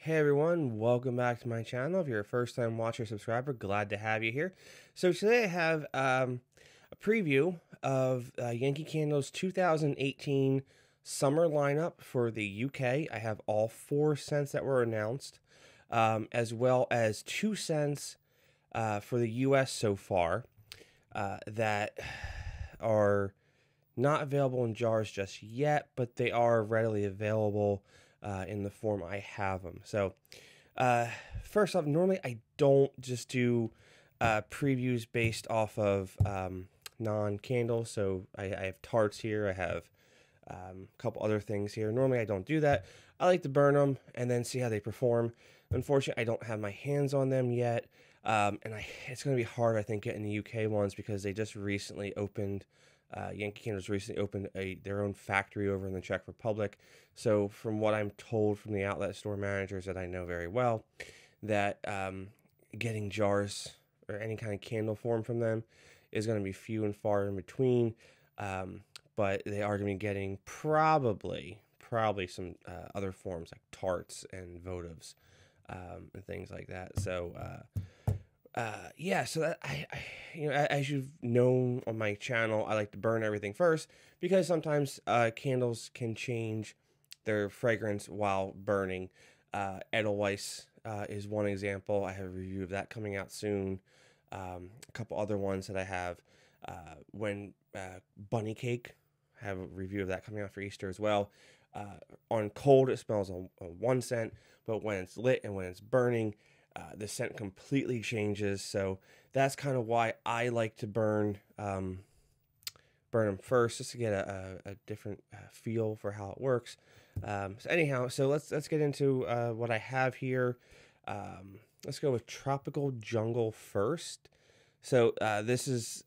Hey everyone, welcome back to my channel. If you're a first time watcher or subscriber, glad to have you here. So today I have a preview of Yankee Candle's 2018 summer lineup for the UK. I have all 4 scents that were announced, as well as 2 scents for the US so far that are not available in jars just yet, but they are readily available in the form I have them. So first off, normally I don't just do previews based off of non-candles. So I have tarts here. I have a couple other things here. Normally I don't do that. I like to burn them and then see how they perform. Unfortunately, I don't have my hands on them yet. It's going to be hard, I think, getting the UK ones because they just recently opened Yankee Candle's recently opened their own factory over in the Czech Republic. So from what I'm told from the outlet store managers that I know very well, that getting jars or any kind of candle form from them is going to be few and far in between. But they are going to be getting probably some other forms like tarts and votives and things like that. So yeah, so that as you've known on my channel, I like to burn everything first because sometimes candles can change their fragrance while burning. Edelweiss is one example. I have a review of that coming out soon. A couple other ones that I have. When Bunny Cake, I have a review of that coming out for Easter as well. On cold, it smells on 1 scent, but when it's lit and when it's burning, the scent completely changes. So that's kind of why I like to burn them first, just to get a different feel for how it works. So anyhow, so let's get into what I have here. Let's go with Tropical Jungle first. So this is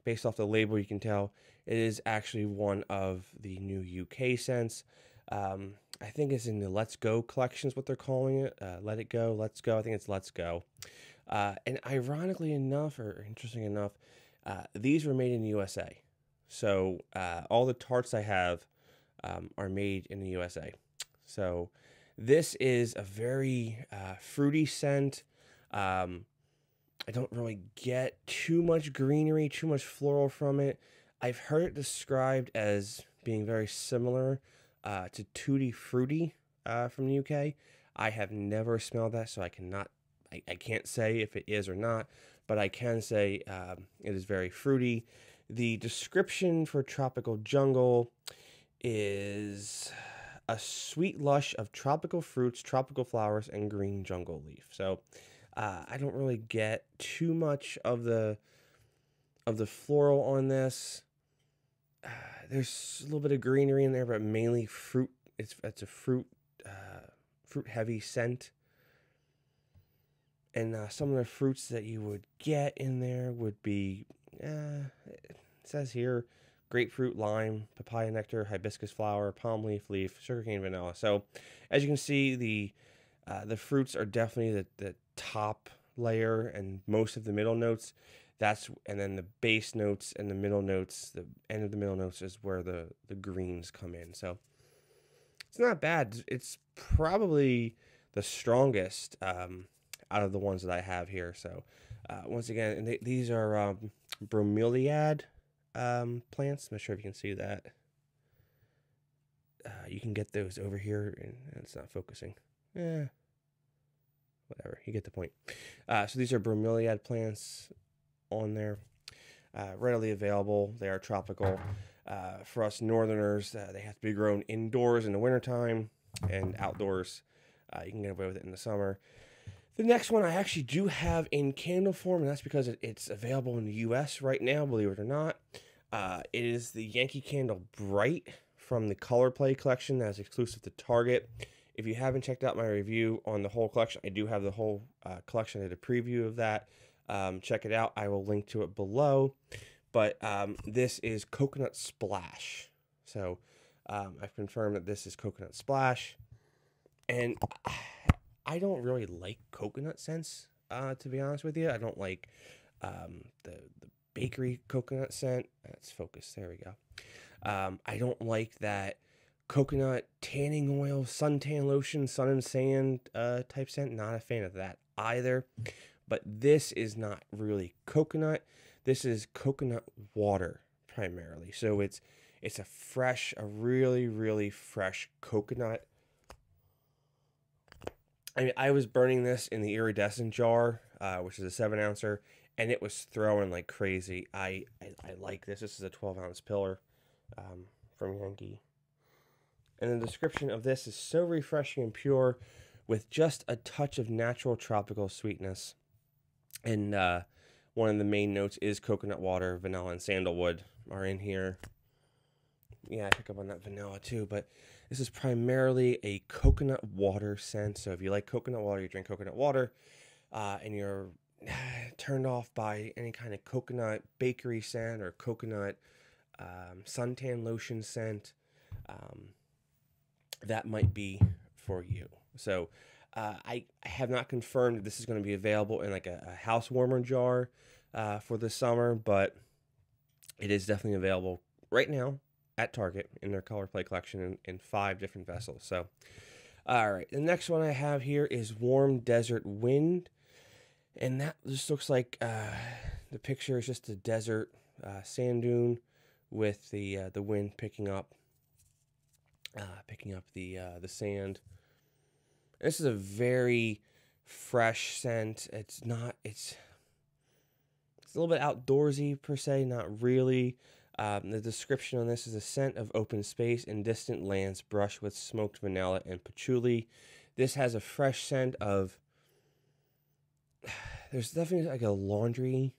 based off the label. You can tell it is actually one of the new UK scents. I think it's in the Let's Go collection is what they're calling it. Let It Go, Let's Go. I think it's Let's Go. And ironically enough, or interesting enough, these were made in the USA. So all the tarts I have are made in the USA. So this is a very fruity scent. I don't really get too much greenery, too much floral from it. I've heard it described as being very similar to Tutti Frutti from the UK. I have never smelled that, so I can't say if it is or not, but I can say it is very fruity. The description for Tropical Jungle is a sweet lush of tropical fruits, tropical flowers, and green jungle leaf. So I don't really get too much of the floral on this. There's a little bit of greenery in there, but mainly fruit. It's a fruit heavy scent. And some of the fruits that you would get in there would be, it says here, grapefruit, lime, papaya nectar, hibiscus flower, palm leaf, sugarcane, vanilla. So as you can see, the fruits are definitely the top layer and most of the middle notes. And then the base notes and the middle notes, the end of the middle notes is where the greens come in. So it's not bad. It's probably the strongest out of the ones that I have here. So once again, and these are bromeliad plants. I'm not sure if you can see that. You can get those over here, and it's not focusing. Whatever, you get the point. So these are bromeliad plants on there, readily available. They are tropical. For us northerners, they have to be grown indoors in the wintertime and outdoors. You can get away with it in the summer. The next one I actually do have in candle form, and that's because it's available in the US right now, believe it or not. It is the Yankee Candle Bright from the Colorplay Collection that's exclusive to Target. If you haven't checked out my review on the whole collection, I do have the whole collection. I did a preview of that. Check it out. I will link to it below. But this is Coconut Splash. So I've confirmed that this is Coconut Splash. And I don't really like coconut scents, to be honest with you. I don't like the bakery coconut scent. Let's focus. There we go. I don't like that coconut tanning oil, suntan lotion, sun and sand type scent. Not a fan of that either. But this is not really coconut. This is coconut water primarily. So it's a really, really fresh coconut. I mean, I was burning this in the iridescent jar, which is a 7-ouncer, and it was throwing like crazy. I like this. This is a 12-ounce pillar from Yankee. And the description of this is so refreshing and pure with just a touch of natural tropical sweetness. And one of the main notes is coconut water, vanilla, and sandalwood are in here. Yeah, I pick up on that vanilla too, but this is primarily a coconut water scent. So if you like coconut water, you drink coconut water, and you're turned off by any kind of coconut bakery scent or coconut suntan lotion scent, that might be for you. So I have not confirmed that this is going to be available in like a house warmer jar for the summer, but it is definitely available right now at Target in their Colorplay Collection in 5 different vessels. So, all right, the next one I have here is Warm Desert Wind, and that just looks like the picture is just a desert sand dune with the wind picking up the sand. This is a very fresh scent. It's a little bit outdoorsy per se, not really. The description on this is a scent of open space and distant lands brushed with smoked vanilla and patchouli. This has a fresh scent of, there's definitely like a laundry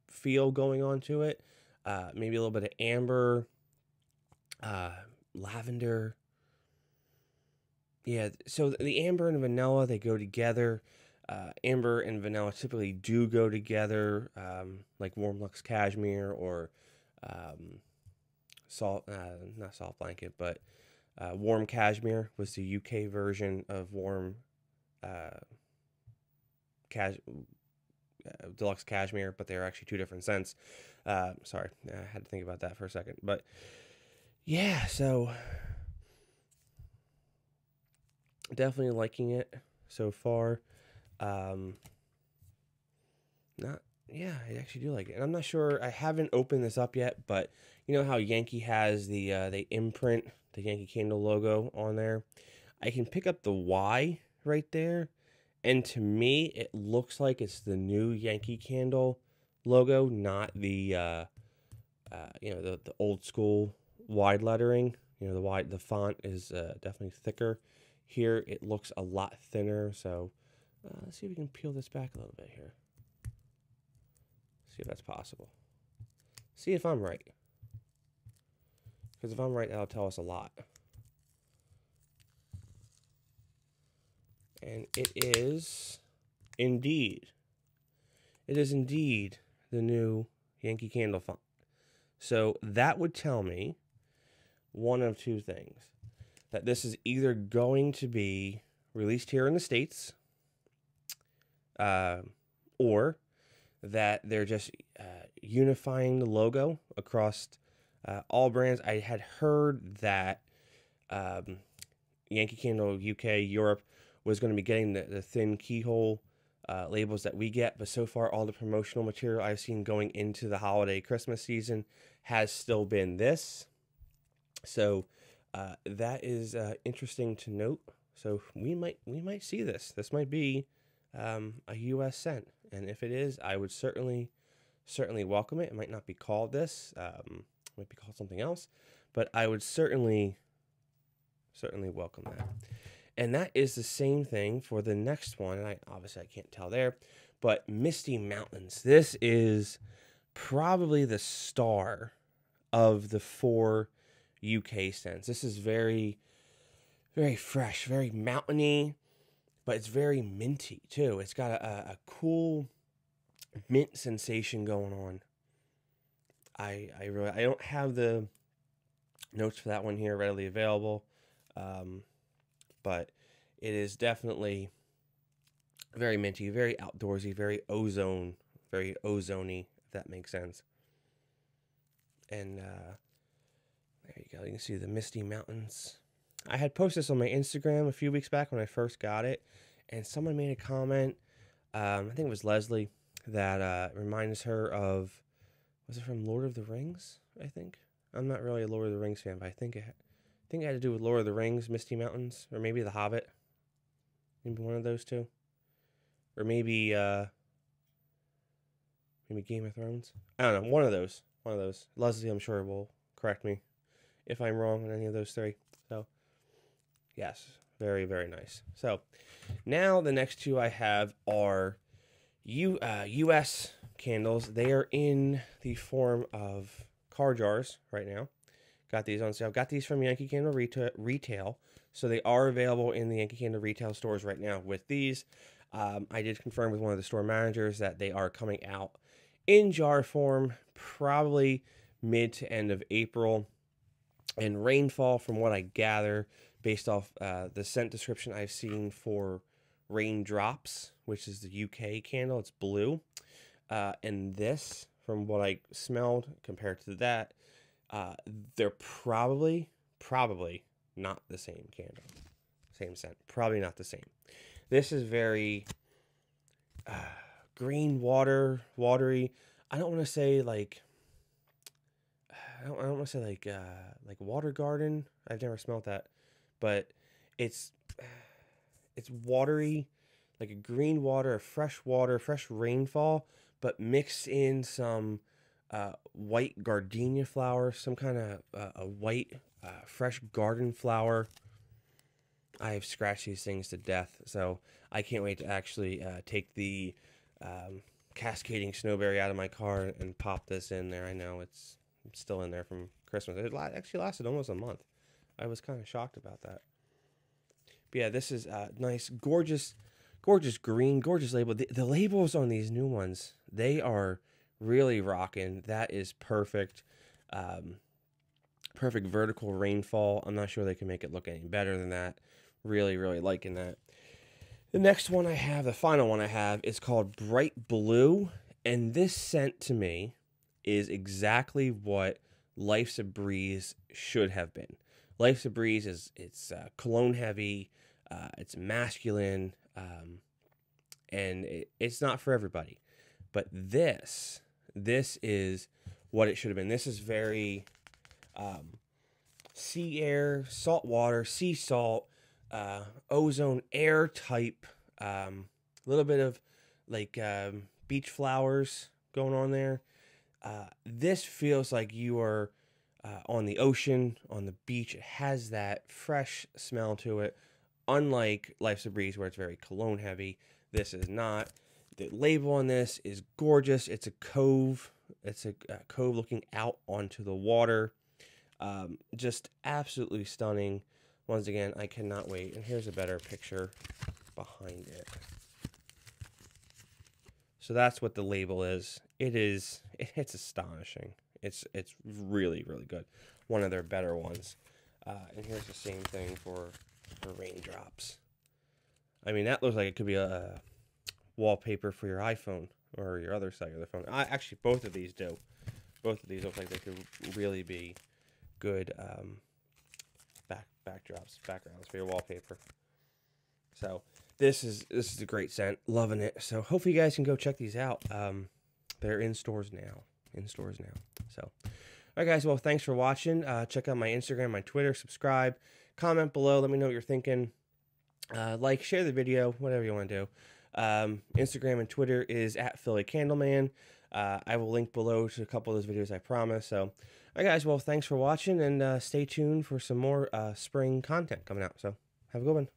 feel going on to it. Maybe a little bit of amber, lavender. Yeah, so the amber and vanilla, they go together. Amber and vanilla typically do go together, like Warm Luxe Cashmere or not Salt Blanket, but Warm Cashmere was the UK version of Warm Deluxe Cashmere, but they're actually 2 different scents. Sorry, I had to think about that for a second. But yeah, so definitely liking it so far. Yeah, I actually do like it. And I'm not sure, I haven't opened this up yet, but you know how Yankee has they imprint the Yankee Candle logo on there? I can pick up the Y right there, and to me, it looks like it's the new Yankee Candle logo, not the the old school wide lettering. You know, the font is definitely thicker. Here, it looks a lot thinner, so let's see if we can peel this back a little bit here. See if that's possible. See if I'm right. Because if I'm right, that'll tell us a lot. And it is indeed the new Yankee Candle font. So that would tell me one of 2 things. That this is either going to be released here in the States, or that they're just unifying the logo across all brands. I had heard that Yankee Candle UK, Europe, was going to be getting the thin keyhole labels that we get, but so far all the promotional material I've seen going into the holiday Christmas season has still been this. So that is interesting to note. So we might see this. This might be a U.S. scent, and if it is, I would certainly welcome it. It might not be called this. Might be called something else, but I would certainly welcome that. And that is the same thing for the next one. And I can't tell there, but Misty Mountains. This is probably the star of the 4 UK scents. This is very, very fresh, very mountainy, but it's very minty too. It's got a cool mint sensation going on. I don't have the notes for that one here readily available, but it is definitely very minty, very outdoorsy, very ozony, if that makes sense. And there you go. You can see the Misty Mountains I had posted this on my Instagram a few weeks back when I first got it, and someone made a comment, I think it was Leslie, that reminds her of, was it from Lord of the Rings, I think? I'm not really a Lord of the Rings fan, but I think it had to do with Lord of the Rings, Misty Mountains, or maybe The Hobbit. Maybe one of those two. Or maybe Game of Thrones. I don't know, one of those. Leslie, I'm sure, will correct me if I'm wrong on any of those three. So, yes, very, very nice. So, now the next two I have are US candles. They are in the form of car jars right now. Got these on sale. I've got these from Yankee Candle Retail. So they are available in the Yankee Candle retail stores right now with these. I did confirm with one of the store managers that they are coming out in jar form probably mid to end of April. And Rainfall, from what I gather, based off the scent description I've seen for Raindrops, which is the UK candle, it's blue. And this, from what I smelled compared to that, they're probably not the same candle. Same scent. Probably not the same. This is very green watery. I don't want to say like I don't want to say like water garden. I've never smelled that, but it's watery, like a green water, a fresh rainfall, but mixed in some white gardenia flower, some kind of a white fresh garden flower. I have scratched these things to death, so I can't wait to actually take the cascading snowberry out of my car and pop this in there. I know it's still in there from Christmas. It actually lasted almost a month. I was kind of shocked about that. But yeah, this is nice, gorgeous green, gorgeous label. The labels on these new ones, they are really rocking. That is perfect. Perfect vertical rainfall. I'm not sure they can make it look any better than that. Really, really liking that. The next one I have, the final one I have, is called Bright Blue. And this scent to me is exactly what Life's a Breeze should have been. Life's a Breeze it's cologne heavy, it's masculine, and it's not for everybody. But this is what it should have been. This is very sea air, salt water, sea salt, ozone air type, little bit of like beach flowers going on there. This feels like you are on the ocean, on the beach. It has that fresh smell to it, unlike Life's a Breeze where it's very cologne heavy. This is not. The label on this is gorgeous. It's a cove. It's a cove looking out onto the water. Just absolutely stunning. Once again, I cannot wait. And here's a better picture behind it. So that's what the label is. It's astonishing. It's really, really good. One of their better ones. And here's the same thing for Raindrops. I mean, that looks like it could be a wallpaper for your iPhone or your other cellular phone. Actually, both of these do. Both of these look like they could really be good backgrounds for your wallpaper. So this is a great scent. Loving it. So hopefully you guys can go check these out. They're in stores now. So, all right, guys. Well, thanks for watching. Check out my Instagram, my Twitter. Subscribe. Comment below. Let me know what you're thinking. Like, share the video, whatever you want to do. Instagram and Twitter is @PhillyCandleman. I will link below to a couple of those videos, I promise. So, all right, guys. Well, thanks for watching, and stay tuned for some more spring content coming out. So, have a good one.